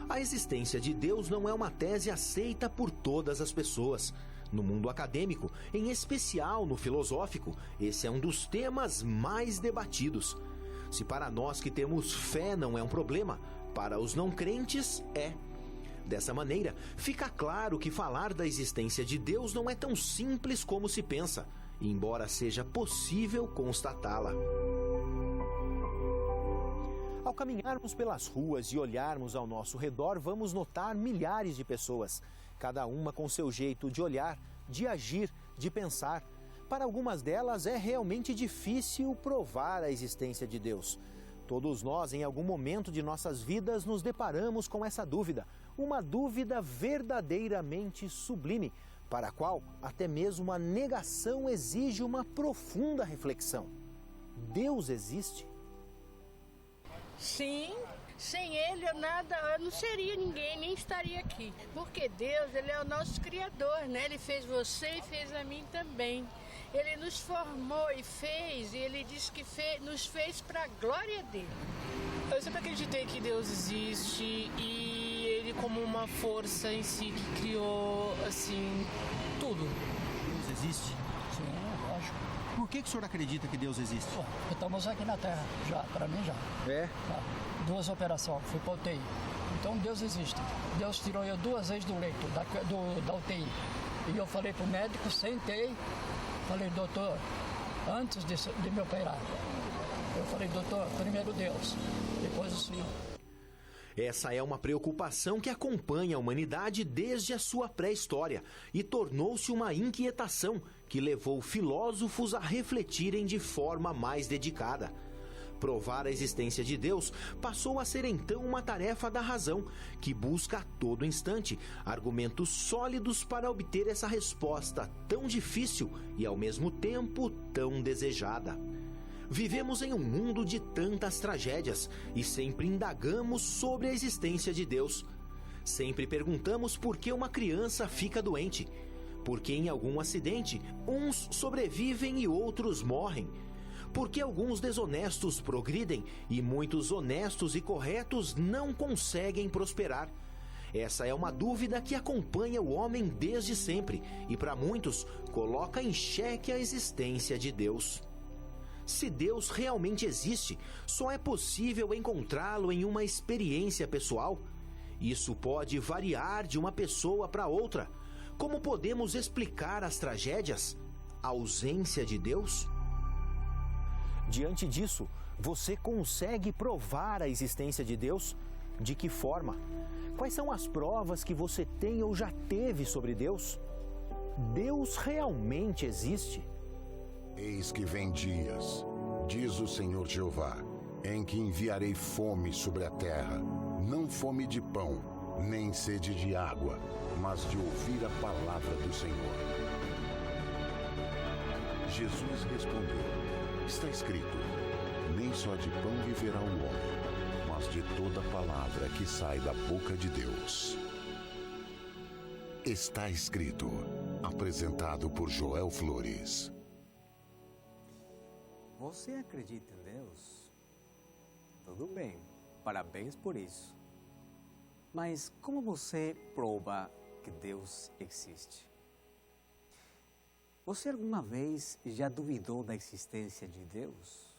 A existência de Deus não é uma tese aceita por todas as pessoas. No mundo acadêmico, em especial no filosófico, esse é um dos temas mais debatidos. Se para nós que temos fé não é um problema, para os não crentes é. Dessa maneira, fica claro que falar da existência de Deus não é tão simples como se pensa, embora seja possível constatá-la. Ao caminharmos pelas ruas e olharmos ao nosso redor, vamos notar milhares de pessoas, cada uma com seu jeito de olhar, de agir, de pensar. Para algumas delas é realmente difícil provar a existência de Deus. Todos nós, em algum momento de nossas vidas, nos deparamos com essa dúvida, uma dúvida verdadeiramente sublime, para a qual até mesmo a negação exige uma profunda reflexão. Deus existe? Sim, sem Ele eu não seria ninguém, nem estaria aqui. Porque Deus, Ele é o nosso Criador, né? Ele fez você e fez a mim também. Ele nos formou e fez, e Ele disse que nos fez para a glória dele. Eu sempre acreditei que Deus existe e Ele como uma força em si que criou, assim, tudo. Deus existe? Sim, lógico. Por que o senhor acredita que Deus existe? Estamos aqui na Terra, já, para mim já. É? Já. 2 operações, fui para UTI. Então Deus existe. Deus tirou eu 2 vezes do leito, da UTI. E eu falei para o médico, sentei, falei, doutor, antes de me operar, eu falei, doutor, primeiro Deus, depois o senhor. Essa é uma preocupação que acompanha a humanidade desde a sua pré-história e tornou-se uma inquietação que levou filósofos a refletirem de forma mais dedicada. Provar a existência de Deus passou a ser então uma tarefa da razão, que busca a todo instante argumentos sólidos para obter essa resposta tão difícil e ao mesmo tempo tão desejada. Vivemos em um mundo de tantas tragédias e sempre indagamos sobre a existência de Deus. Sempre perguntamos por que uma criança fica doente, por que em algum acidente uns sobrevivem e outros morrem, por que alguns desonestos progridem e muitos honestos e corretos não conseguem prosperar. Essa é uma dúvida que acompanha o homem desde sempre e para muitos coloca em xeque a existência de Deus. Se Deus realmente existe, só é possível encontrá-lo em uma experiência pessoal. Isso pode variar de uma pessoa para outra. Como podemos explicar as tragédias? A ausência de Deus? Diante disso, você consegue provar a existência de Deus? De que forma? Quais são as provas que você tem ou já teve sobre Deus? Deus realmente existe? Eis que vem dias, diz o Senhor Jeová, em que enviarei fome sobre a terra, não fome de pão, nem sede de água, mas de ouvir a palavra do Senhor. Jesus respondeu, está escrito, nem só de pão viverá o homem, mas de toda palavra que sai da boca de Deus. Está escrito, apresentado por Joel Flores. Você acredita em Deus? Tudo bem, parabéns por isso. Mas como você prova que Deus existe? Você alguma vez já duvidou da existência de Deus?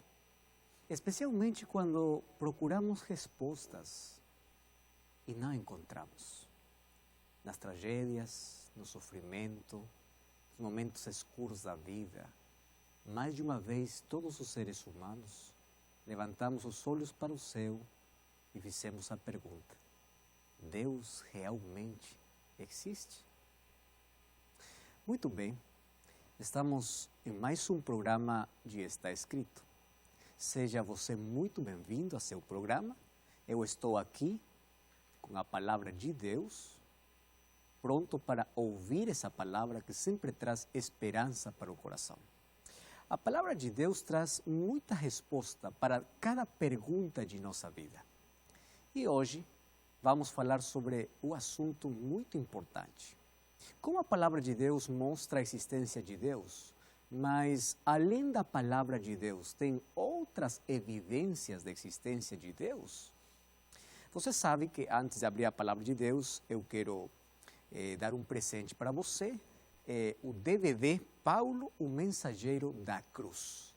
Especialmente quando procuramos respostas e não encontramos. Nas tragédias, no sofrimento, nos momentos escuros da vida, mais de uma vez, todos os seres humanos levantamos os olhos para o céu e fizemos a pergunta: Deus realmente existe? Muito bem, estamos em mais um programa de Está Escrito. Seja você muito bem-vindo a seu programa. Eu estou aqui com a palavra de Deus, pronto para ouvir essa palavra que sempre traz esperança para o coração. A palavra de Deus traz muita resposta para cada pergunta de nossa vida. E hoje vamos falar sobre um assunto muito importante. Como a palavra de Deus mostra a existência de Deus, mas além da palavra de Deus, tem outras evidências da existência de Deus? Você sabe que antes de abrir a palavra de Deus, eu quero dar um presente para você, o DVD Paulo, o Mensageiro da Cruz.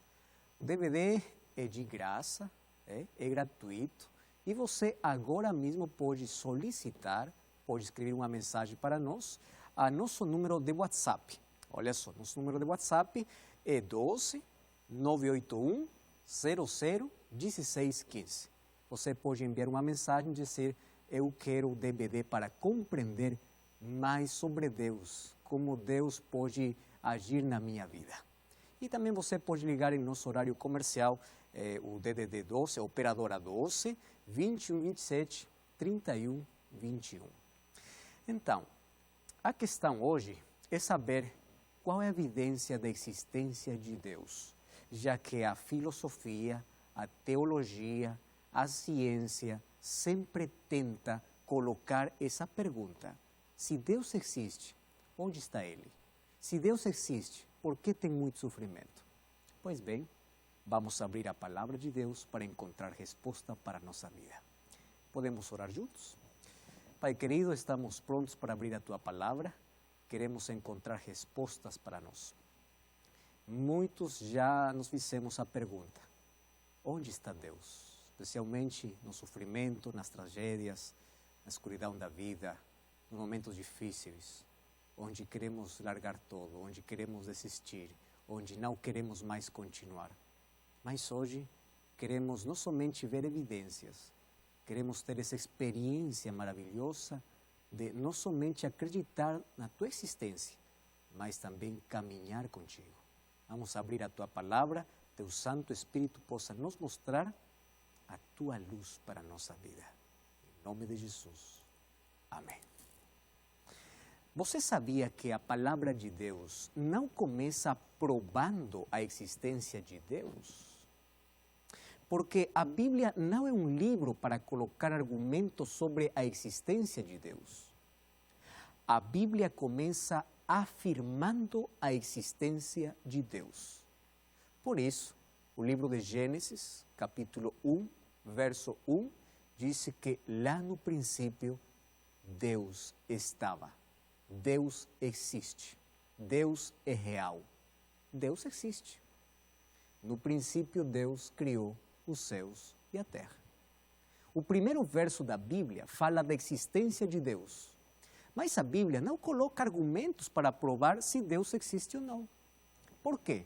O DVD é de graça, é gratuito, e você agora mesmo pode solicitar, pode escrever uma mensagem para nós, a nosso número de WhatsApp. Olha só, nosso número de WhatsApp é 12 981 00 1615. Você pode enviar uma mensagem e dizer: eu quero o DVD para compreender mais sobre Deus, como Deus pode agir na minha vida. E também você pode ligar em nosso horário comercial, o DDD 12, operadora 12, 21 27 31 21. Então, a questão hoje é saber qual é a evidência da existência de Deus, já que a filosofia, a teologia, a ciência sempre tenta colocar essa pergunta: se Deus existe, onde está Ele? Se Deus existe, por que tem muito sofrimento? Pois bem, vamos abrir a palavra de Deus para encontrar resposta para a nossa vida. Podemos orar juntos? Pai querido, estamos prontos para abrir a Tua palavra. Queremos encontrar respostas para nós. Muitos já nos fizemos a pergunta: onde está Deus? Especialmente no sofrimento, nas tragédias, na escuridão da vida, nos momentos difíceis, onde queremos largar tudo, onde queremos desistir, onde não queremos mais continuar. Mas hoje queremos não somente ver evidências, queremos ter essa experiência maravilhosa de não somente acreditar na Tua existência, mas também caminhar contigo. Vamos abrir a Tua palavra, Teu Santo Espírito possa nos mostrar a Tua luz para a nossa vida. Em nome de Jesus. Amém. Você sabia que a palavra de Deus não começa provando a existência de Deus? Porque a Bíblia não é um livro para colocar argumentos sobre a existência de Deus. A Bíblia começa afirmando a existência de Deus. Por isso, o livro de Gênesis, capítulo 1, verso 1, diz que lá no princípio Deus estava. Deus existe. Deus é real. Deus existe. No princípio Deus criou os céus e a terra. O primeiro verso da Bíblia fala da existência de Deus. Mas a Bíblia não coloca argumentos para provar se Deus existe ou não. Por quê?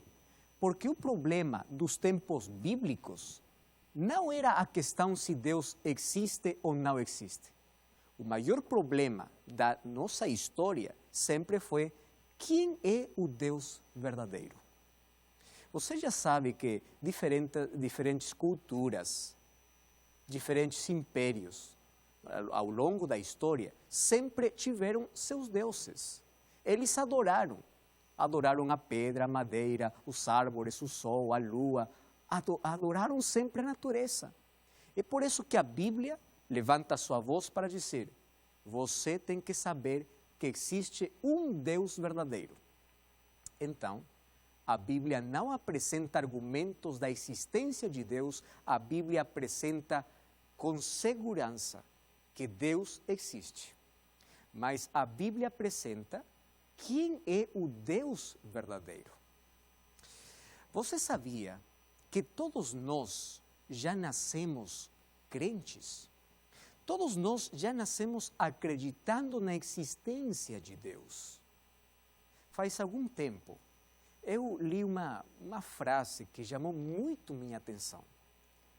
Porque o problema dos tempos bíblicos não era a questão se Deus existe ou não existe. O maior problema da nossa história sempre foi: quem é o Deus verdadeiro? Você já sabe que diferentes culturas, diferentes impérios, ao longo da história, sempre tiveram seus deuses. Eles adoraram a pedra, a madeira, os árvores, o sol, a lua, adoraram sempre a natureza. É por isso que a Bíblia levanta sua voz para dizer: você tem que saber que existe um Deus verdadeiro. Então, a Bíblia não apresenta argumentos da existência de Deus, a Bíblia apresenta com segurança que Deus existe. Mas a Bíblia apresenta quem é o Deus verdadeiro. Você sabia que todos nós já nascemos crentes? Todos nós já nascemos acreditando na existência de Deus. Faz algum tempo, eu li uma frase que chamou muito minha atenção.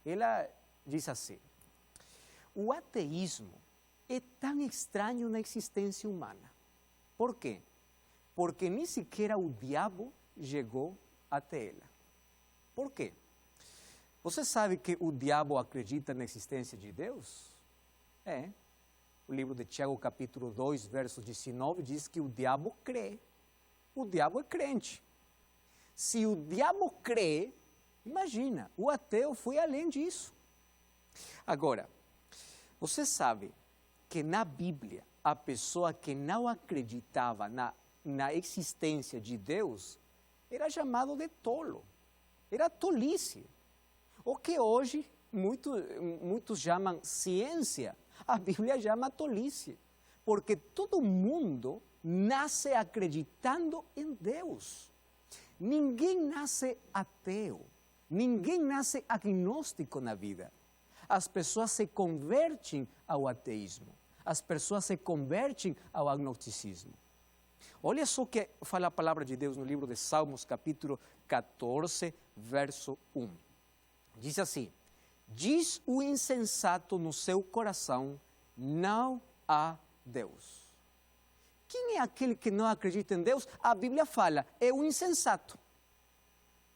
Ela diz assim: o ateísmo é tão estranho na existência humana. Por quê? Porque nem sequer o diabo chegou até ela. Por quê? Você sabe que o diabo acredita na existência de Deus? O livro de Tiago, capítulo 2, verso 19, diz que o diabo crê. O diabo é crente. Se o diabo crê, imagina, o ateu foi além disso. Agora, você sabe que na Bíblia, a pessoa que não acreditava na existência de Deus era chamado de tolo. Era tolice. O que hoje muitos chamam ciência. A Bíblia chama tolice, porque todo mundo nasce acreditando em Deus. Ninguém nasce ateu, ninguém nasce agnóstico na vida. As pessoas se convertem ao ateísmo, as pessoas se convertem ao agnosticismo. Olha só o que fala a palavra de Deus no livro de Salmos, capítulo 14, verso 1. Diz assim: diz o insensato no seu coração, não há Deus. Quem é aquele que não acredita em Deus? A Bíblia fala, é o insensato.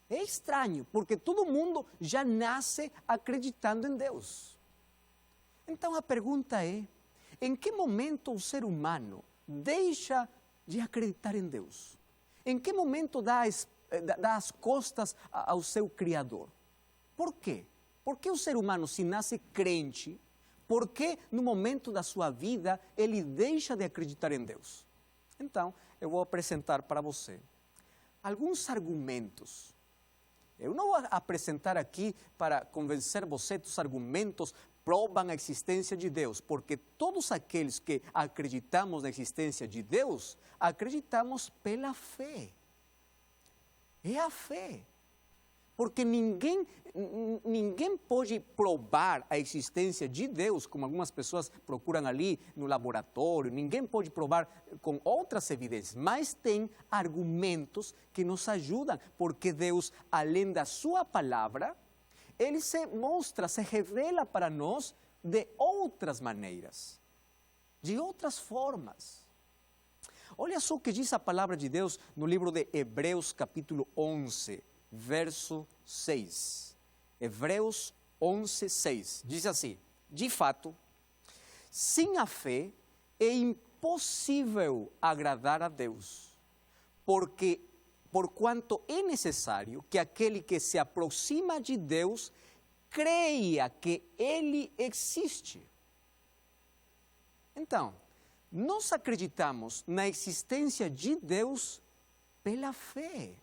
É estranho, porque todo mundo já nasce acreditando em Deus. Então a pergunta é, em que momento o ser humano deixa de acreditar em Deus? Em que momento dá as costas ao seu Criador? Por quê? Por que o ser humano, se nasce crente, por que no momento da sua vida ele deixa de acreditar em Deus? Então, eu vou apresentar para você alguns argumentos. Eu não vou apresentar aqui para convencer você dos argumentos provam a existência de Deus, porque todos aqueles que acreditamos na existência de Deus, acreditamos pela fé. É a fé. Porque ninguém pode provar a existência de Deus, como algumas pessoas procuram ali no laboratório, ninguém pode provar com outras evidências, mas tem argumentos que nos ajudam, porque Deus, além da sua palavra, Ele se mostra, se revela para nós de outras maneiras, de outras formas. Olha só o que diz a palavra de Deus no livro de Hebreus, capítulo 11, verso 6. Hebreus 11, 6. Diz assim: de fato, sem a fé é impossível agradar a Deus, porquanto é necessário que aquele que se aproxima de Deus creia que Ele existe. Então, nós acreditamos na existência de Deus pela fé.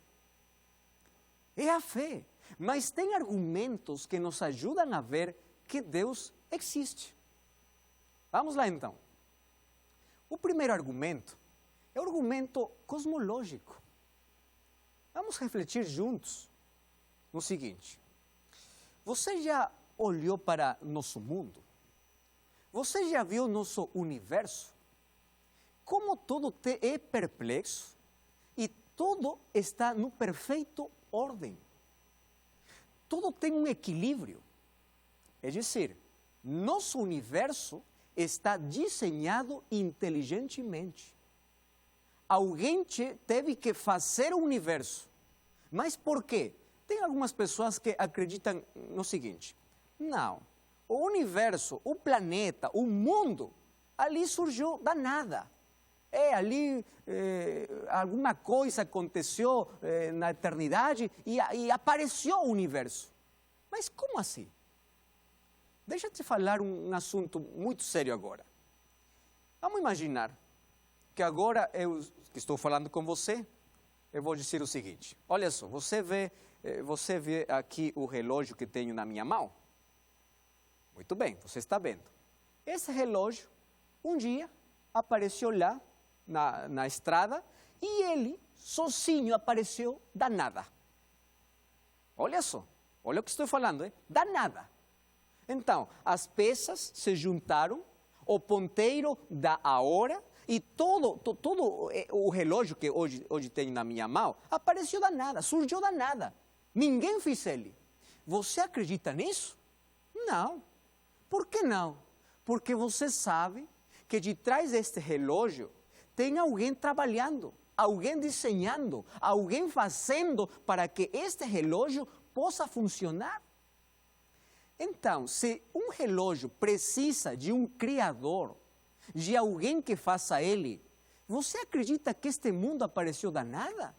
É a fé, mas tem argumentos que nos ajudam a ver que Deus existe. Vamos lá então. O primeiro argumento é o argumento cosmológico. Vamos refletir juntos no seguinte: você já olhou para nosso mundo? Você já viu nosso universo? Como tudo é perplexo e tudo está no perfeito ordem. Tudo tem um equilíbrio. É dizer, nosso universo está desenhado inteligentemente. Alguém teve que fazer o universo. Mas por quê? Tem algumas pessoas que acreditam no seguinte: não, o universo, o planeta, o mundo, ali surgiu da nada. Ali alguma coisa aconteceu na eternidade e apareceu o universo. Mas como assim? Deixa eu te falar um assunto muito sério agora. Vamos imaginar que agora eu que estou falando com você, eu vou dizer o seguinte: olha só, você vê aqui o relógio que tenho na minha mão? Muito bem, você está vendo. Esse relógio, um dia, apareceu lá na estrada e ele, sozinho, apareceu da nada. Olha só, olha o que estou falando, da nada. Então, as peças se juntaram, o ponteiro dá a hora e todo o relógio que hoje tenho na minha mão apareceu da nada, surgiu da nada. Ninguém fez ele. Você acredita nisso? Não. Por que não? Porque você sabe que de trás deste relógio tem alguém trabalhando, alguém desenhando, alguém fazendo para que este relógio possa funcionar. Então, se um relógio precisa de um criador, de alguém que faça ele, você acredita que este mundo apareceu da nada?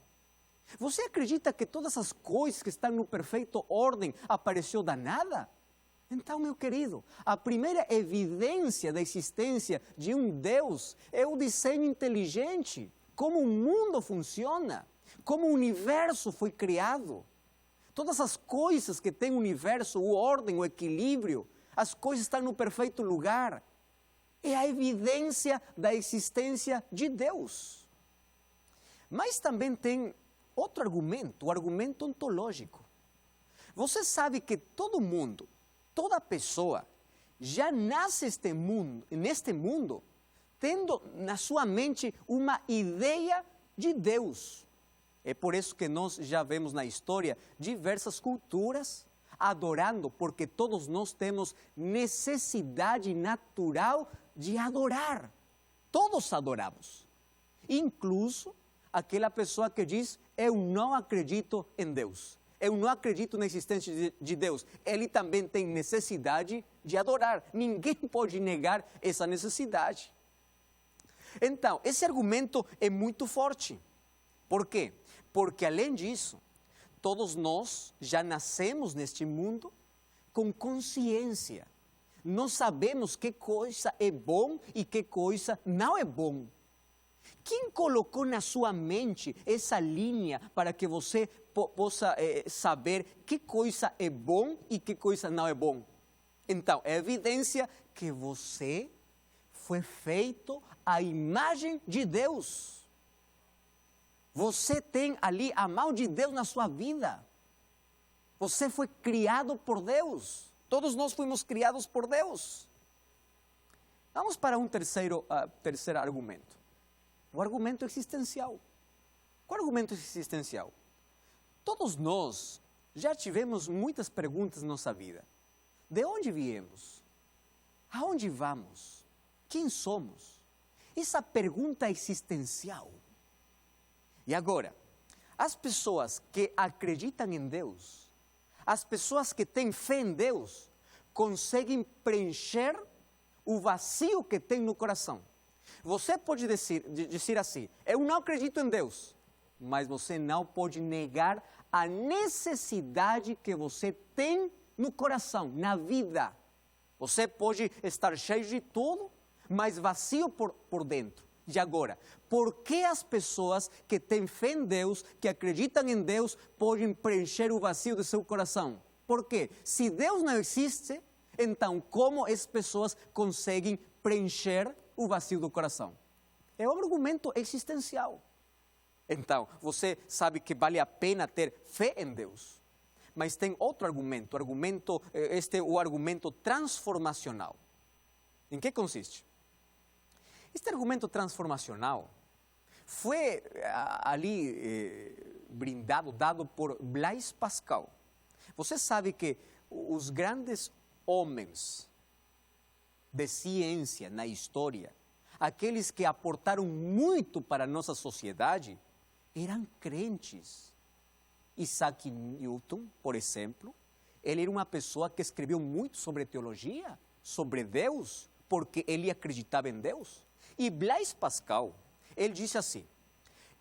Você acredita que todas as coisas que estão no perfeito ordem apareceu da nada? Então, meu querido, a primeira evidência da existência de um Deus é o desenho inteligente, como o mundo funciona, como o universo foi criado. Todas as coisas que tem o universo, o ordem, o equilíbrio, as coisas estão no perfeito lugar. É a evidência da existência de Deus. Mas também tem outro argumento, o argumento ontológico. Você sabe que todo mundo, toda pessoa, já nasce neste mundo, tendo na sua mente uma ideia de Deus. É por isso que nós já vemos na história diversas culturas adorando, porque todos nós temos necessidade natural de adorar. Todos adoramos. Incluso aquela pessoa que diz, eu não acredito em Deus. Eu não acredito na existência de Deus. Ele também tem necessidade de adorar. Ninguém pode negar essa necessidade. Então, esse argumento é muito forte. Por quê? Porque, além disso, todos nós já nascemos neste mundo com consciência. Nós sabemos que coisa é bom e que coisa não é bom. Quem colocou na sua mente essa linha para que você possa saber que coisa é bom e que coisa não é bom? Então, é evidência que você foi feito à imagem de Deus. Você tem ali a mão de Deus na sua vida. Você foi criado por Deus. Todos nós fomos criados por Deus. Vamos para um terceiro argumento. O argumento existencial. Qual é o argumento existencial? Todos nós já tivemos muitas perguntas na nossa vida. De onde viemos? Aonde vamos? Quem somos? Essa pergunta existencial. E agora, as pessoas que acreditam em Deus, as pessoas que têm fé em Deus, conseguem preencher o vazio que tem no coração. Você pode dizer assim, eu não acredito em Deus, mas você não pode negar a necessidade que você tem no coração, na vida. Você pode estar cheio de tudo, mas vazio por dentro. E agora, por que as pessoas que têm fé em Deus, que acreditam em Deus, podem preencher o vazio do seu coração? Por quê? Se Deus não existe, então como as pessoas conseguem preencher o vazio do coração? É um argumento existencial. Então, você sabe que vale a pena ter fé em Deus. Mas tem outro argumento, este é o argumento transformacional. Em que consiste? Este argumento transformacional foi dado por Blaise Pascal. Você sabe que os grandes homens de ciência na história, aqueles que aportaram muito para a nossa sociedade, eram crentes. Isaac Newton, por exemplo, ele era uma pessoa que escreveu muito sobre teologia, sobre Deus, porque ele acreditava em Deus. E Blaise Pascal, ele disse assim,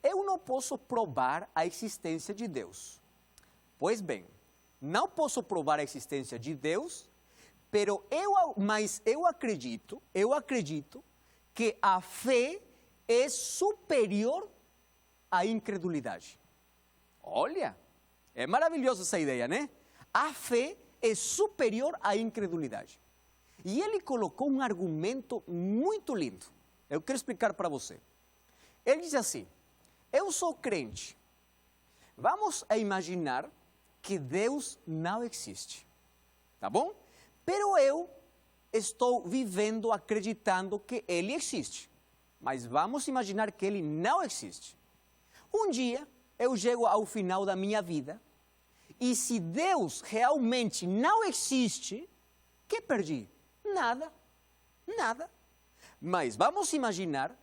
eu não posso provar a existência de Deus. Pois bem, não posso provar a existência de Deus, mas eu acredito que a fé é superior à incredulidade. Olha, é maravilhosa essa ideia, né? A fé é superior à incredulidade. E ele colocou um argumento muito lindo. Eu quero explicar para você. Ele diz assim, eu sou crente. Vamos a imaginar que Deus não existe. Tá bom? Pero eu estou vivendo acreditando que Ele existe. Mas vamos imaginar que Ele não existe. Um dia, eu chego ao final da minha vida e se Deus realmente não existe, o que perdi? Nada. Mas vamos imaginar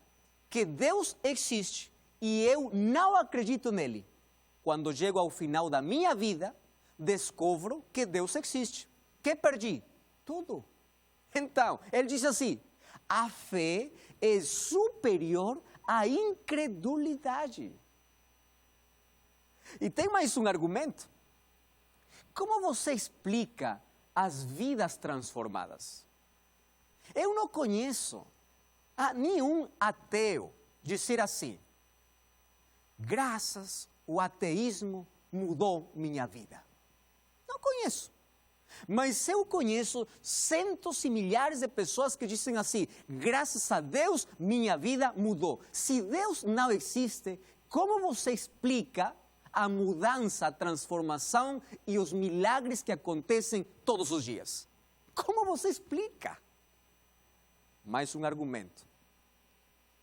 que Deus existe e eu não acredito nele. Quando chego ao final da minha vida, descubro que Deus existe. O que perdi? Tudo. Então, ele diz assim, a fé é superior à incredulidade. E tem mais um argumento. Como você explica as vidas transformadas? Eu não conheço a nenhum ateu dizer assim, graças ao ateísmo mudou minha vida. Não conheço. Mas eu conheço centos e milhares de pessoas que dizem assim: graças a Deus, minha vida mudou. Se Deus não existe, como você explica a mudança, a transformação e os milagres que acontecem todos os dias? Como você explica? Mais um argumento.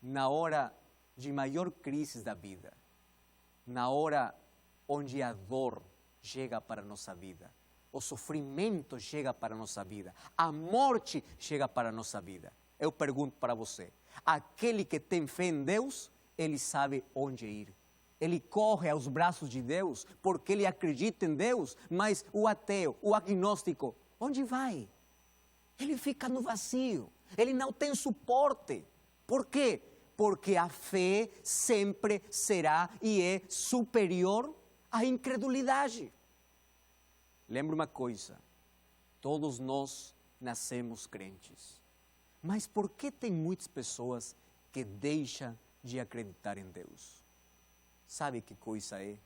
Na hora de maior crise da vida, na hora onde a dor chega para a nossa vida, o sofrimento chega para a nossa vida, a morte chega para a nossa vida, eu pergunto para você: aquele que tem fé em Deus, ele sabe onde ir. Ele corre aos braços de Deus porque ele acredita em Deus. Mas o ateu, o agnóstico, onde vai? Ele fica no vazio, ele não tem suporte. Por quê? Porque a fé sempre será e é superior à incredulidade. Lembra uma coisa: todos nós nascemos crentes. Mas por que tem muitas pessoas que deixam de acreditar em Deus? Sabe que coisa é?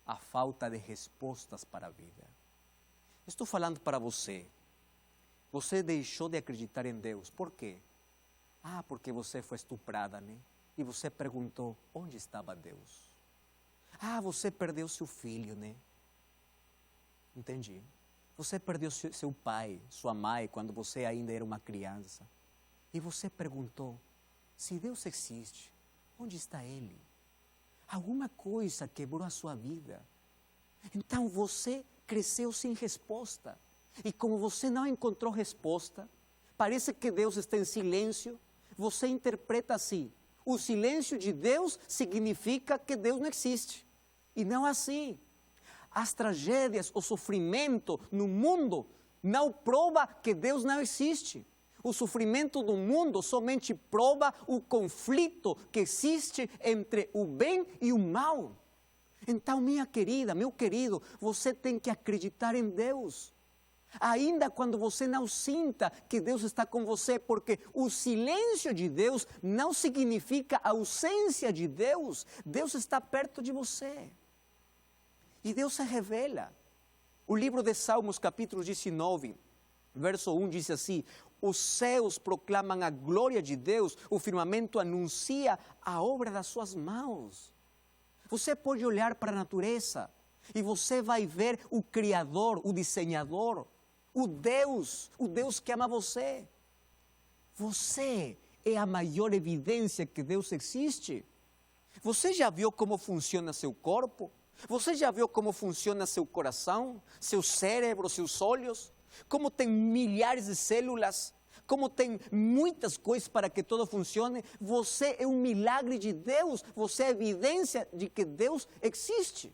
A falta de respostas para a vida. Estou falando para você. Você deixou de acreditar em Deus. Por quê? Porque você foi estuprada, né? E você perguntou: onde estava Deus? Você perdeu seu filho, né? Entendi. Você perdeu seu pai, sua mãe, quando você ainda era uma criança. E você perguntou: se Deus existe, onde está Ele? Alguma coisa quebrou a sua vida. Então você cresceu sem resposta. E como você não encontrou resposta, parece que Deus está em silêncio. Você interpreta assim: o silêncio de Deus significa que Deus não existe. E não assim. As tragédias, o sofrimento no mundo não prova que Deus não existe. O sofrimento do mundo somente prova o conflito que existe entre o bem e o mal. Então, minha querida, meu querido, você tem que acreditar em Deus. Ainda quando você não sinta que Deus está com você, porque o silêncio de Deus não significa a ausência de Deus. Deus está perto de você. E Deus se revela. O livro de Salmos, capítulo 19, verso 1, diz assim: os céus proclamam a glória de Deus, o firmamento anuncia a obra das suas mãos. Você pode olhar para a natureza e você vai ver o Criador, o Desenhador, o Deus que ama você. Você é a maior evidência que Deus existe. Você já viu como funciona seu corpo? Você já viu como funciona seu coração, seu cérebro, seus olhos? Como tem milhares de células? Como tem muitas coisas para que tudo funcione? Você é um milagre de Deus. Você é evidência de que Deus existe.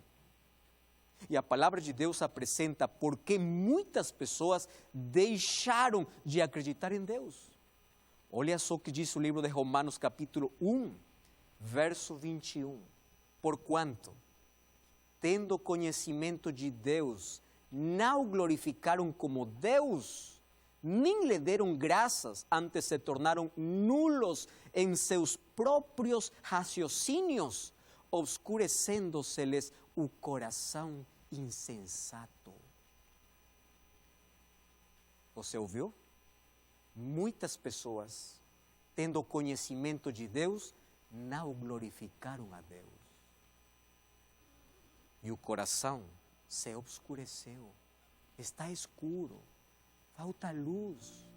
E a palavra de Deus apresenta por que muitas pessoas deixaram de acreditar em Deus. Olha só o que diz o livro de Romanos, capítulo 1, verso 21. Porquanto, tendo conhecimento de Deus, não glorificaram como Deus, nem lhe deram graças, antes se tornaram nulos em seus próprios raciocínios, obscurecendo-se-lhes o coração insensato. Você ouviu? Muitas pessoas, tendo conhecimento de Deus, não glorificaram a Deus. E o coração se obscureceu, está escuro, falta luz.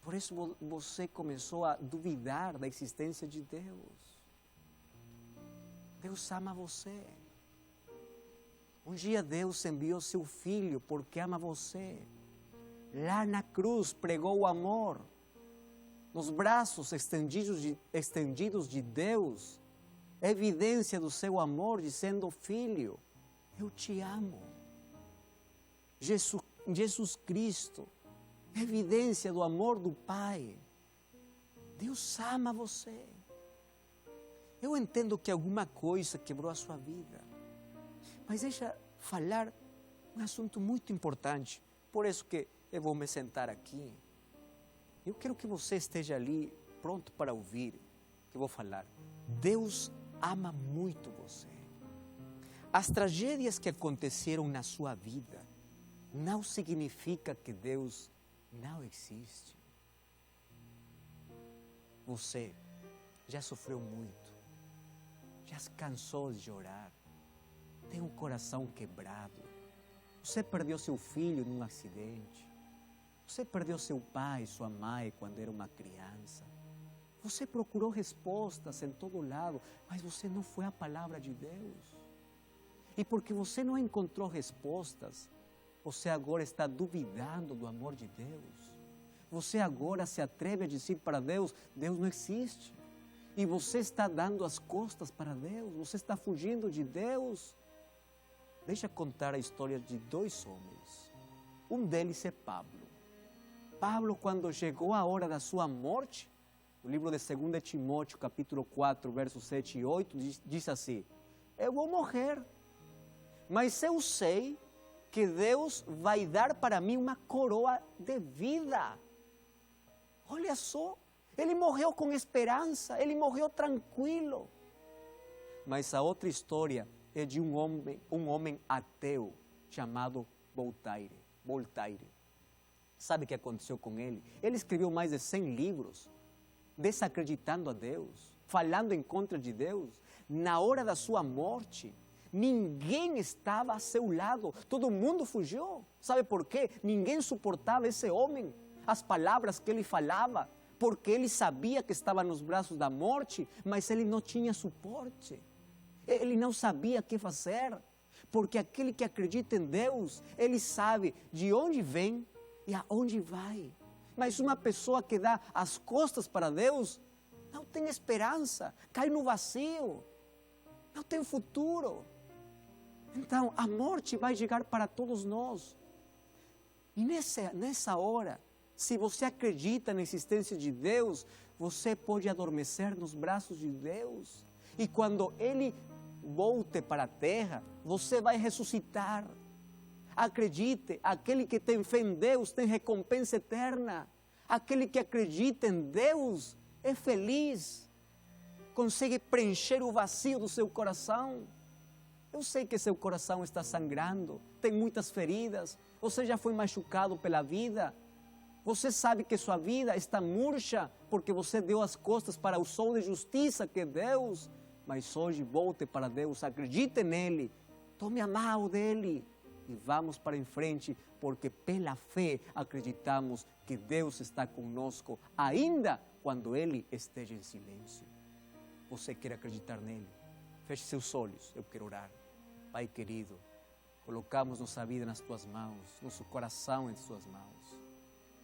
Por isso você começou a duvidar da existência de Deus. Deus ama você. Um dia Deus enviou seu Filho porque ama você. Lá na cruz pregou o amor. Nos braços estendidos de Deus, evidência do seu amor, dizendo: filho, eu te amo. Jesus Cristo, evidência do amor do Pai. Deus ama você. Eu entendo que alguma coisa quebrou a sua vida, mas deixa falar um assunto muito importante. Por isso que eu vou me sentar aqui. Eu quero que você esteja ali, pronto para ouvir o que eu vou falar. Deus ama muito você. As tragédias que aconteceram na sua vida não significa que Deus não existe. Você já sofreu muito, já se cansou de chorar, tem um coração quebrado. Você perdeu seu filho num acidente. Você perdeu seu pai, sua mãe quando era uma criança. Você procurou respostas em todo lado, mas você não foi à palavra de Deus. E porque você não encontrou respostas, você agora está duvidando do amor de Deus. Você agora se atreve a dizer para Deus, Deus não existe. E você está dando as costas para Deus, você está fugindo de Deus. Deixa eu contar a história de dois homens. Um deles é Pablo. Pablo, quando chegou a hora da sua morte, no livro de 2 Timóteo, capítulo 4, versos 7 e 8, diz assim, eu vou morrer, mas eu sei que Deus vai dar para mim uma coroa de vida. Olha só, ele morreu com esperança, ele morreu tranquilo. Mas a outra história é de um homem ateu chamado Voltaire. Sabe o que aconteceu com ele? Ele escreveu mais de 100 livros, desacreditando a Deus, falando em contra de Deus. Na hora da sua morte, ninguém estava a seu lado, todo mundo fugiu. Sabe por quê? Ninguém suportava esse homem, as palavras que ele falava, porque ele sabia que estava nos braços da morte, mas ele não tinha suporte. Ele não sabia o que fazer, porque aquele que acredita em Deus, ele sabe de onde vem e aonde vai. Mas uma pessoa que dá as costas para Deus, não tem esperança, cai no vazio, não tem futuro. Então, a morte vai chegar para todos nós. E nessa hora, se você acredita na existência de Deus, você pode adormecer nos braços de Deus. E quando Ele volte para a terra, você vai ressuscitar. Acredite, aquele que tem fé em Deus tem recompensa eterna. Aquele que acredita em Deus é feliz, consegue preencher o vazio do seu coração. Eu sei que seu coração está sangrando, tem muitas feridas, você já foi machucado pela vida. Você sabe que sua vida está murcha porque você deu as costas para o sol de justiça que é Deus. Mas hoje volte para Deus, acredite nele, tome a mão dele e vamos para em frente, porque pela fé acreditamos que Deus está conosco, ainda quando Ele esteja em silêncio. Você quer acreditar nele? Feche seus olhos, eu quero orar. Pai querido, colocamos nossa vida nas Tuas mãos, nosso coração em Tuas mãos.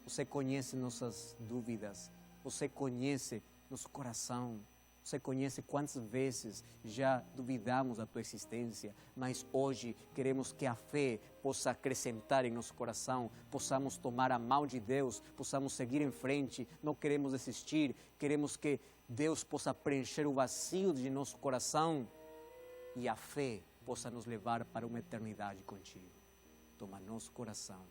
Você conhece nossas dúvidas, você conhece nosso coração. Você conhece quantas vezes já duvidamos da Tua existência, mas hoje queremos que a fé possa acrescentar em nosso coração, possamos tomar a mão de Deus, possamos seguir em frente, não queremos desistir, queremos que Deus possa preencher o vazio de nosso coração e a fé possa nos levar para uma eternidade contigo. Toma nosso coração,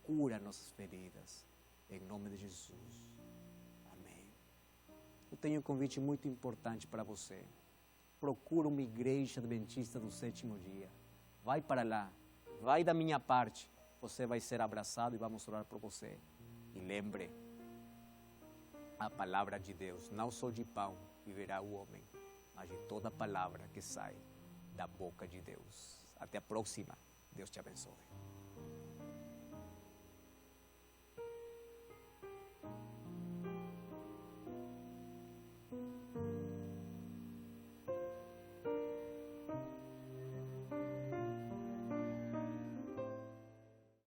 cura nossas feridas, em nome de Jesus. Eu tenho um convite muito importante para você. Procura uma igreja adventista do sétimo dia. Vai para lá, vai da minha parte. Você vai ser abraçado e vamos orar por você. E lembre, a palavra de Deus, não só de pão viverá o homem, mas de toda palavra que sai da boca de Deus. Até a próxima. Deus te abençoe.